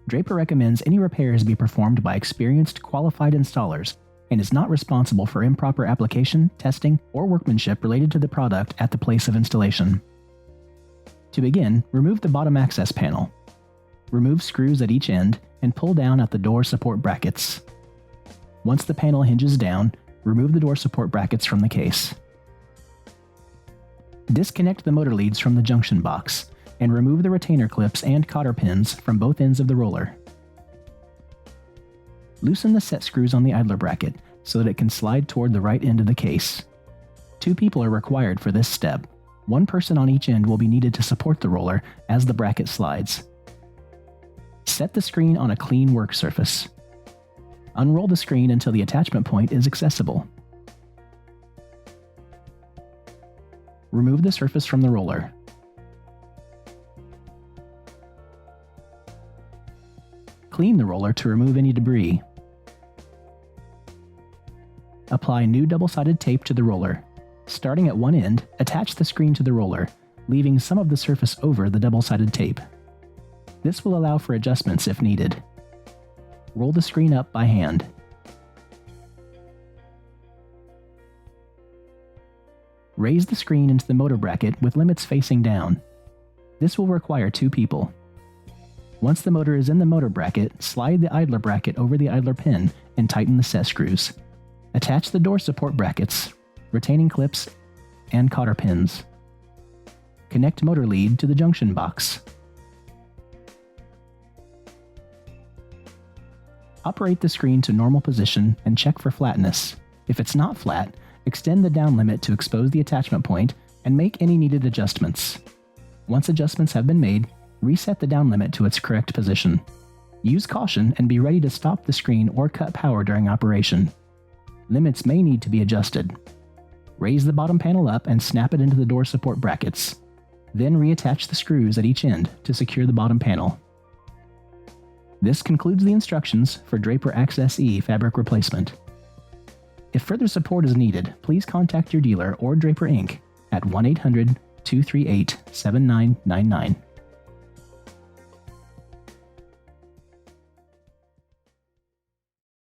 Draper recommends any repairs be performed by experienced, qualified installers and is not responsible for improper application, testing, or workmanship related to the product at the place of installation. To begin, remove the bottom access panel. Remove screws at each end and pull down at the door support brackets. Once the panel hinges down, remove the door support brackets from the case. Disconnect the motor leads from the junction box and remove the retainer clips and cotter pins from both ends of the roller. Loosen the set screws on the idler bracket so that it can slide toward the right end of the case. 2 people are required for this step. 1 person on each end will be needed to support the roller as the bracket slides. Set the screen on a clean work surface. Unroll the screen until the attachment point is accessible. Remove the surface from the roller. Clean the roller to remove any debris. Apply new double-sided tape to the roller. Starting at one end, attach the screen to the roller, leaving some of the surface over the double-sided tape. This will allow for adjustments if needed. Roll the screen up by hand. Raise the screen into the motor bracket with limits facing down. This will require 2 people. Once the motor is in the motor bracket, slide the idler bracket over the idler pin and tighten the set screws. Attach the door support brackets, retaining clips, and cotter pins. Connect motor lead to the junction box. Operate the screen to normal position and check for flatness. If it's not flat, extend the down limit to expose the attachment point and make any needed adjustments. Once adjustments have been made, reset the down limit to its correct position. Use caution and be ready to stop the screen or cut power during operation. Limits may need to be adjusted. Raise the bottom panel up and snap it into the door support brackets. Then reattach the screws at each end to secure the bottom panel. This concludes the instructions for Draper Access E fabric replacement. If further support is needed, please contact your dealer or Draper Inc. at 1-800-238-7999.